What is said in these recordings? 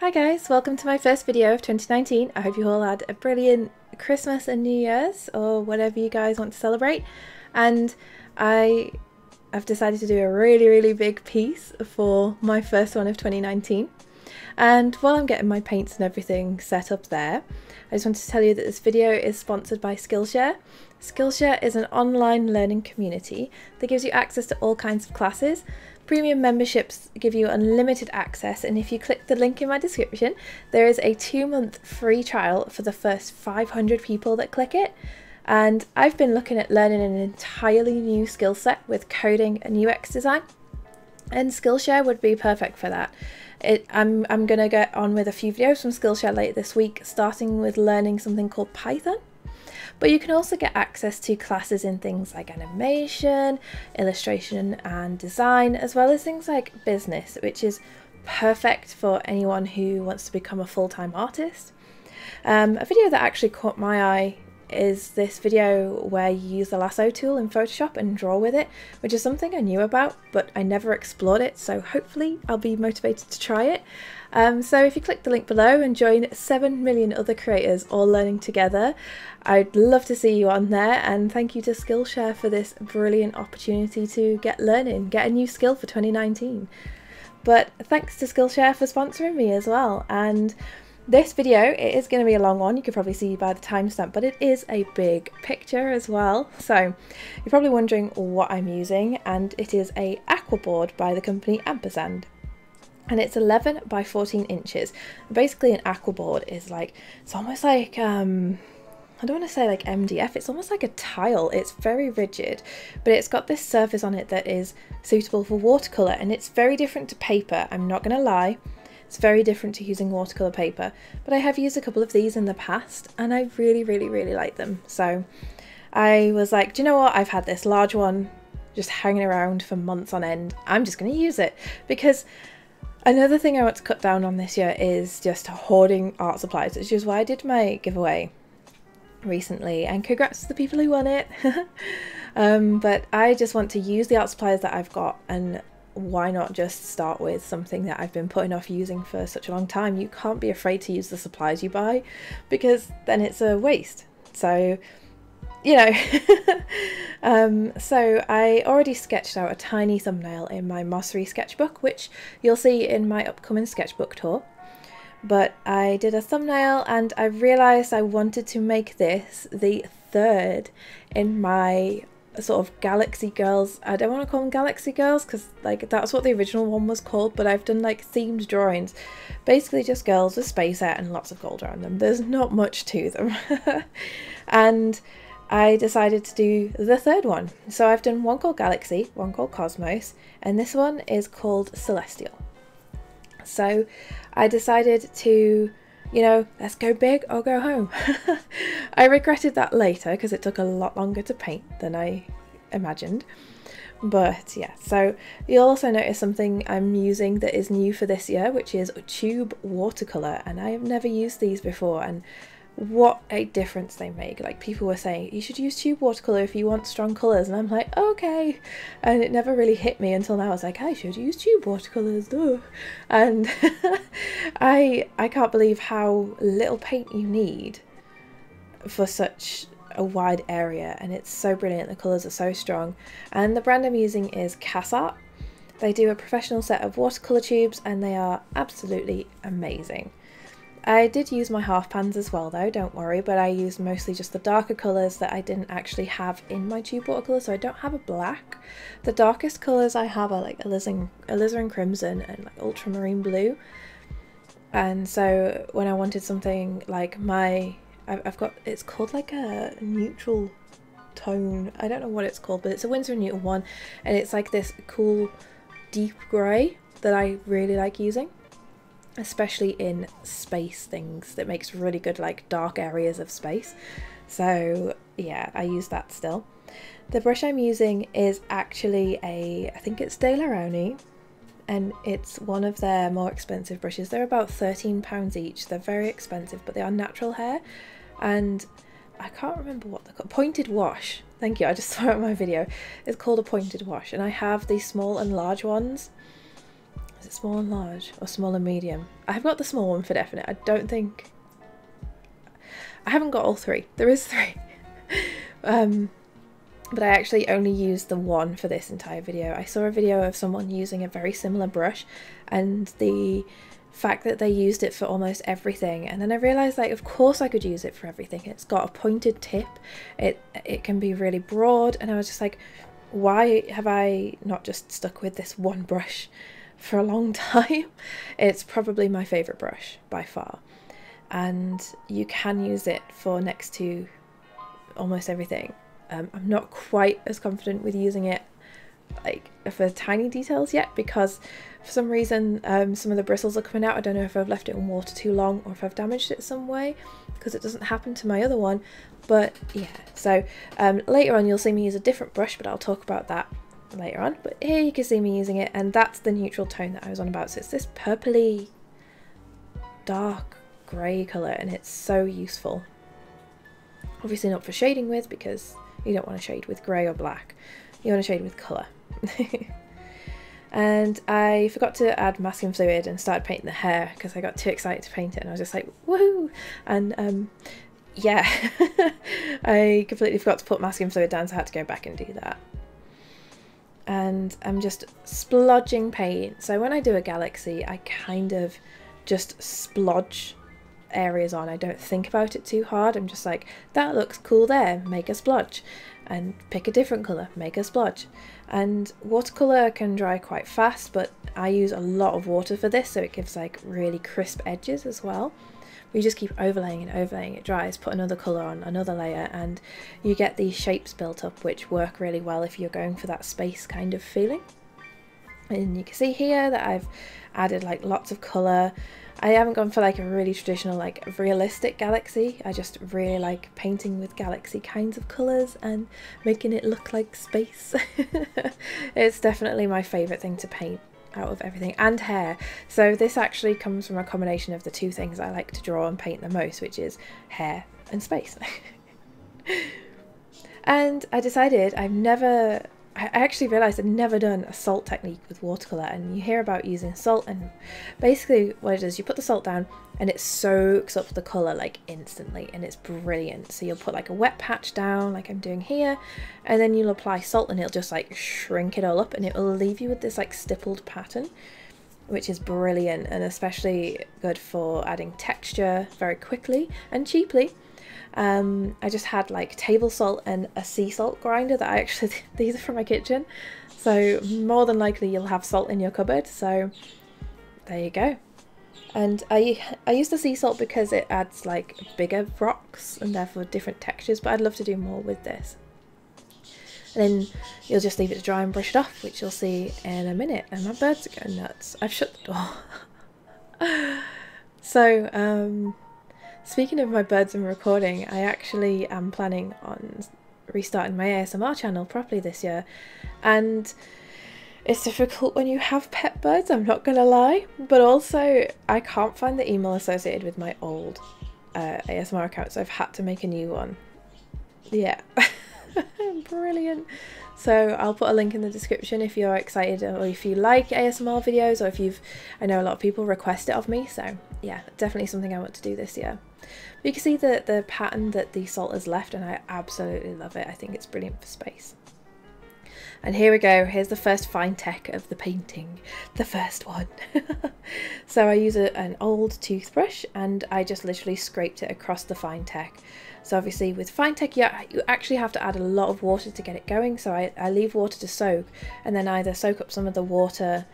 Hi guys, welcome to my first video of 2019. I hope you all had a brilliant Christmas and New Year's or whatever you guys want to celebrate. And I've decided to do a really big piece for my first one of 2019. And while I'm getting my paints and everything set up there, I just wanted to tell you that this video is sponsored by Skillshare. Skillshare is an online learning community that gives you access to all kinds of classes. Premium memberships give you unlimited access, and if you click the link in my description, there is a 2-month free trial for the first 500 people that click it. And I've been looking at learning an entirely new skill set with coding and UX design, and Skillshare would be perfect for that. I'm going to get on with a few videos from Skillshare later this week, starting with learning something called Python. But you can also get access to classes in things like animation, illustration and design, as well as things like business, which is perfect for anyone who wants to become a full-time artist. A video that actually caught my eye is this video where you use the lasso tool in Photoshop and draw with it, which is something I knew about, but I never explored it, so hopefully I'll be motivated to try it. So if you click the link below and join 7 million other creators all learning together, I'd love to see you on there, and thank you to Skillshare for this brilliant opportunity to get a new skill for 2019. But thanks to Skillshare for sponsoring me as well. And this video, it is going to be a long one, you could probably see by the timestamp, but it is a big picture as well. So you're probably wondering what I'm using, and it is a aqua board by the company Ampersand. And it's 11 by 14 inches. Basically an aqua board is like, it's almost like, I don't want to say like MDF, it's almost like a tile. It's very rigid, but it's got this surface on it that is suitable for watercolour, and it's very different to paper, I'm not going to lie. It's very different to using watercolour paper, but I have used a couple of these in the past and I really like them. So I was like, do you know what, I've had this large one just hanging around for months on end, I'm just going to use it. Because another thing I want to cut down on this year is just hoarding art supplies, which is why I did my giveaway recently, and congrats to the people who won it. But I just want to use the art supplies that I've got, and why not just start with something that I've been putting off using for such a long time. You can't be afraid to use the supplies you buy, because then it's a waste. So, you know. So I already sketched out a tiny thumbnail in my Mossery sketchbook, which you'll see in my upcoming sketchbook tour. But I did a thumbnail and I realised I wanted to make this the third in my sort of Galaxy Girls. I don't want to call them Galaxy Girls because like that's what the original one was called, but I've done like themed drawings, basically just girls with space hair and lots of gold around them. There's not much to them. And I decided to do the third one. So I've done one called Galaxy, one called Cosmos, and this one is called Celestial. So I decided to, you know, let's go big or go home. I regretted that later because it took a lot longer to paint than I imagined. But yeah, so you'll also notice something I'm using that is new for this year, which is tube watercolour, and I have never used these before, and what a difference they make. Like, people were saying you should use tube watercolour if you want strong colours, and I'm like, okay, and it never really hit me until now. I was like, I should use tube watercolours though. And I can't believe how little paint you need for such a wide area, and it's so brilliant. The colours are so strong, and the brand I'm using is CastArt. They do a professional set of watercolour tubes and they are absolutely amazing. I did use my half pans as well though, don't worry, but I used mostly just the darker colours that I didn't actually have in my tube watercolour, so I don't have a black. The darkest colours I have are like alizarin crimson and like ultramarine blue. And so when I wanted something like I've got, it's called like a neutral tone, I don't know what it's called, but it's a Winsor & Newton one, and it's like this cool deep grey that I really like using, especially in space things. That makes really good like dark areas of space. So yeah, I use that still. The brush I'm using is actually I think it's Daler-Rowney, and it's one of their more expensive brushes. They're about £13 each. They're very expensive, but they are natural hair, and I can't remember what they're called. Pointed wash. Thank you, I just saw it in my video. It's called a pointed wash, and I have these small and large ones. Is it small and large or small and medium? I have got the small one for definite. I don't think... I haven't got all three. There is three. But I actually only used the one for this entire video. I saw a video of someone using a very similar brush, and the fact that they used it for almost everything, and then I realised, like, of course I could use it for everything. It's got a pointed tip, it can be really broad, and I was just like, why have I not just stuck with this one brush for a long time? It's probably my favourite brush by far, and you can use it for next to almost everything. I'm not quite as confident with using it like for tiny details yet, because for some reason some of the bristles are coming out. I don't know if I've left it in water too long or if I've damaged it some way, because it doesn't happen to my other one. But yeah, so later on you'll see me use a different brush, but I'll talk about that later on. But here you can see me using it, and that's the neutral tone that I was on about. So it's this purpley dark grey colour, and it's so useful. Obviously not for shading with, because you don't want to shade with grey or black. You want to shade with colour. And I forgot to add masking fluid and started painting the hair because I got too excited to paint it, and I was just like, woohoo! And yeah, I completely forgot to put masking fluid down, so I had to go back and do that. And I'm just splodging paint. So when I do a galaxy, I kind of just splodge areas on. I don't think about it too hard. I'm just like, that looks cool there, make a splodge, and pick a different colour, make a splodge. And watercolour can dry quite fast, but I use a lot of water for this, so it gives like really crisp edges as well. We just keep overlaying and overlaying, it dries, put another colour on, another layer, and you get these shapes built up which work really well if you're going for that space kind of feeling. And you can see here that I've added like lots of colour. I haven't gone for like a really traditional like realistic galaxy. I just really like painting with galaxy kinds of colours and making it look like space. It's definitely my favourite thing to paint out of everything, and hair. So this actually comes from a combination of the two things I like to draw and paint the most, which is hair and space. And I decided I actually realised I'd never done a salt technique with watercolour, and you hear about using salt, and basically what it is, you put the salt down and it soaks up the colour like instantly, and it's brilliant. So you'll put like a wet patch down like I'm doing here, and then you'll apply salt and it'll just like shrink it all up, and it will leave you with this like stippled pattern, which is brilliant, and especially good for adding texture very quickly and cheaply. I just had like table salt and a sea salt grinder that I actually, these are from my kitchen, so more than likely you'll have salt in your cupboard, so there you go. And I use the sea salt because it adds like bigger rocks and therefore different textures, but I'd love to do more with this. And then you'll just leave it to dry and brush it off, which you'll see in a minute. And my birds are going nuts. I've shut the door. So speaking of my birds and recording, I actually am planning on restarting my ASMR channel properly this year, and it's difficult when you have pet birds, I'm not gonna lie, but also I can't find the email associated with my old ASMR account, so I've had to make a new one. Yeah. Brilliant. So I'll put a link in the description if you're excited, or if you like ASMR videos, or if I know a lot of people request it of me, so yeah, definitely something I want to do this year. But you can see the pattern that the salt has left, and I absolutely love it. I think it's brilliant for space. And here we go, here's the first fine tech of the painting, the first one. So I use an old toothbrush, and I just literally scraped it across the fine tech. So obviously with fine tech, you actually have to add a lot of water to get it going, so I leave water to soak, and then either soak up some of the water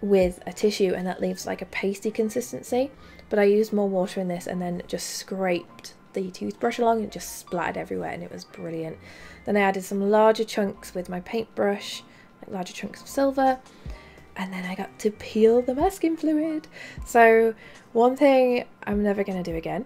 with a tissue, and that leaves like a pasty consistency, but I used more water in this and then just scraped the toothbrush along, and it just splattered everywhere, and it was brilliant. Then I added some larger chunks with my paintbrush, like larger chunks of silver, and then I got to peel the masking fluid. So one thing I'm never going to do again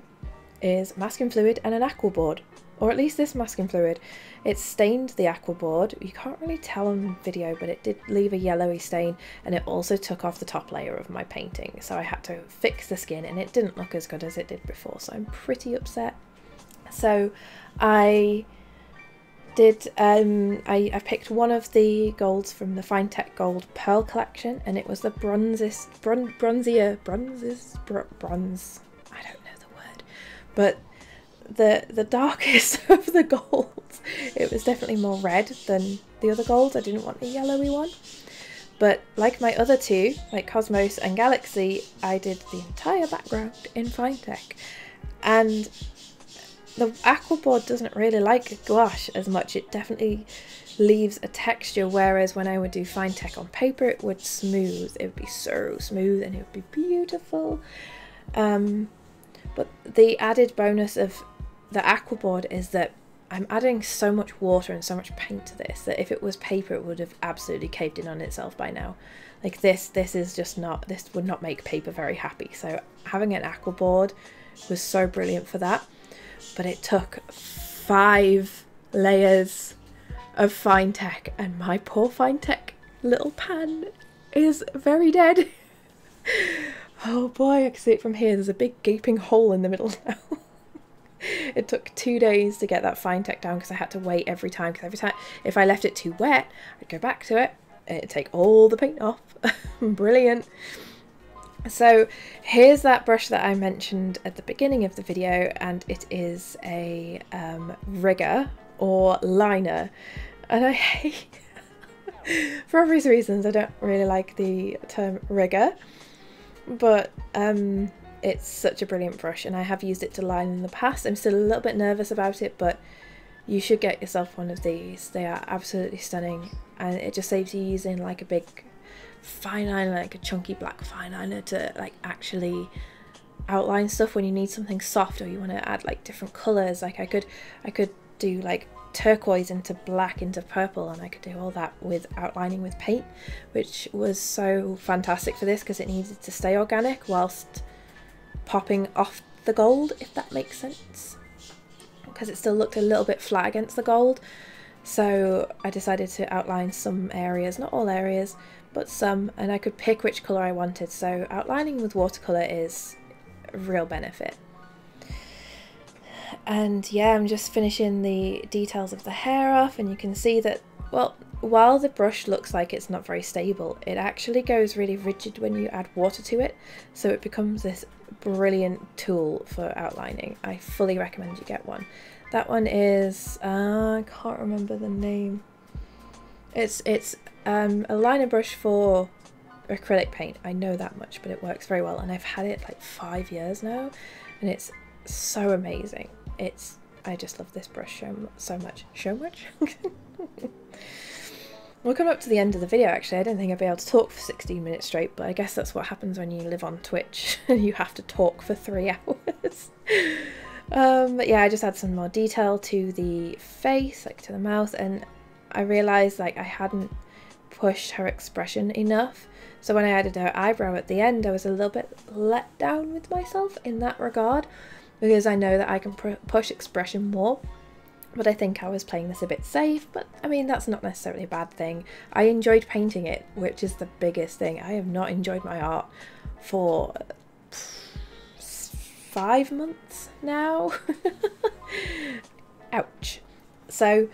is masking fluid and an aqua board, or at least this masking fluid. It stained the aqua board. You can't really tell on video, but it did leave a yellowy stain, and it also took off the top layer of my painting, so I had to fix the skin, and it didn't look as good as it did before, so I'm pretty upset. So I did I picked one of the golds from the Finetec Gold Pearl collection, and it was the bronze. I don't know the word, but the darkest of the golds. It was definitely more red than the other golds. I didn't want a yellowy one. But like my other two, like Cosmos and Galaxy, I did the entire background in Finetec. And the Aquaboard doesn't really like gouache as much. It definitely leaves a texture, whereas when I would do Finetec on paper, it would smooth. It would be so smooth and it would be beautiful. But the added bonus of the Aquaboard is that I'm adding so much water and so much paint to this that if it was paper, it would have absolutely caved in on itself by now. Like this is just not, this would not make paper very happy. So having an Aquaboard was so brilliant for that. But it took 5 layers of Finetec, and my poor Finetec little pan is very dead. Oh boy, I can see it from here. There's a big gaping hole in the middle now. It took 2 days to get that Finetec down because I had to wait every time, because every time if I left it too wet, I'd go back to it and it'd take all the paint off. Brilliant. So here's that brush that I mentioned at the beginning of the video, and it is a rigger or liner, and I hate for obvious reasons I don't really like the term rigger, but it's such a brilliant brush and I have used it to line in the past. I'm still a little bit nervous about it, but you should get yourself one of these. They are absolutely stunning, and it just saves you using like a big fine liner, like a chunky black fine liner, to like actually outline stuff when you need something soft or you want to add like different colors. Like I could do like turquoise into black into purple, and I could do all that with outlining with paint, which was so fantastic for this because it needed to stay organic whilst popping off the gold, if that makes sense, because it still looked a little bit flat against the gold. So I decided to outline some areas, not all areas, but some, and I could pick which colour I wanted. So outlining with watercolour is a real benefit. And yeah, I'm just finishing the details of the hair off, and you can see that, well, while the brush looks like it's not very stable, it actually goes really rigid when you add water to it, so it becomes this brilliant tool for outlining. I fully recommend you get one. That one is I can't remember the name. It's a liner brush for acrylic paint. I know that much, but it works very well, and I've had it like 5 years now, and it's so amazing. I just love this brush so much. We'll come up to the end of the video actually. I don't think I'll be able to talk for 16 minutes straight, but I guess that's what happens when you live on Twitch and you have to talk for 3 hours. But yeah, I just add some more detail to the face, like to the mouth, and I realised like I hadn't pushed her expression enough. So when I added her eyebrow at the end, I was a little bit let down with myself in that regard, because I know that I can push expression more. But I think I was playing this a bit safe, but I mean, that's not necessarily a bad thing. I enjoyed painting it, which is the biggest thing. I have not enjoyed my art for 5 months now. Ouch. So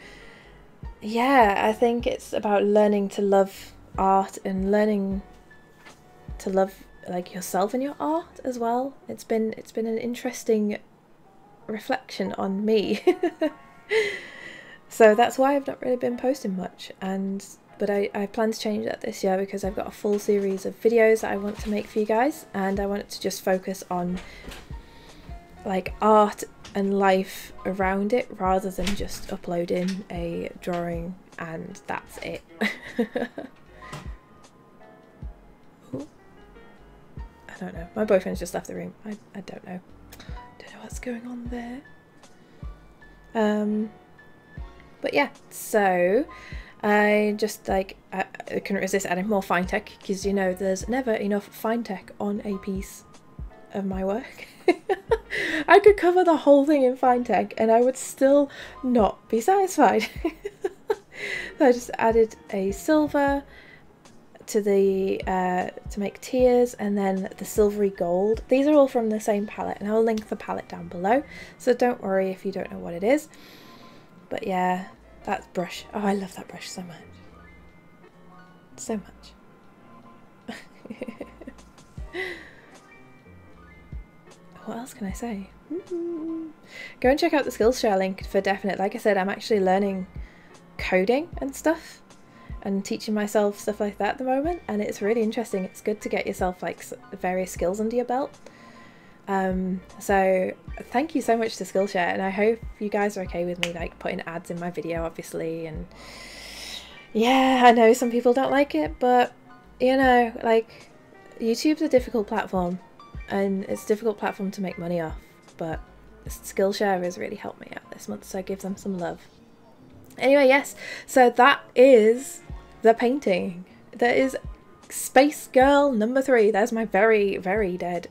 yeah, I think it's about learning to love art and learning to love like yourself and your art as well. It's been an interesting reflection on me. So that's why I've not really been posting much, but I plan to change that this year, because I've got a full series of videos that I want to make for you guys, and I want it to just focus on like art and life around it, rather than just uploading a drawing and that's it. Ooh. I don't know, my boyfriend's just left the room. I don't know what's going on there. But yeah, so I just I couldn't resist adding more Finetec, because you know there's never enough Finetec on a piece of my work. I could cover the whole thing in Finetec and I would still not be satisfied. So I just added a silver to the to make tears, and then the silvery gold. These are all from the same palette, and I'll link the palette down below, so don't worry if you don't know what it is. But yeah, That's brush. Oh, I love that brush so much. So much. What else can I say? Go and check out the Skillshare link for definite. Like I said, I'm actually learning coding and stuff and teaching myself stuff like that at the moment, and it's really interesting. It's good to get yourself like various skills under your belt. So thank you so much to Skillshare, and I hope you guys are okay with me like putting ads in my video, obviously. And yeah, I know some people don't like it, but you know, like, YouTube's a difficult platform, and it's a difficult platform to make money off, but Skillshare has really helped me out this month, so give them some love. Anyway, yes, so that is the painting. That is Space Girl number 3. That's my very, very dead,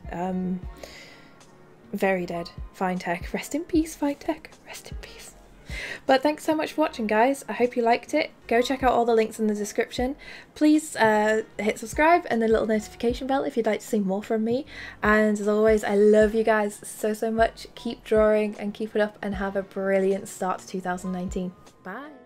Finetech. Rest in peace, Finetech. Rest in peace. But thanks so much for watching, guys. I hope you liked it. Go check out all the links in the description. Please hit subscribe and the little notification bell if you'd like to see more from me. And as always, I love you guys so much. Keep drawing and keep it up, and have a brilliant start to 2019. Bye.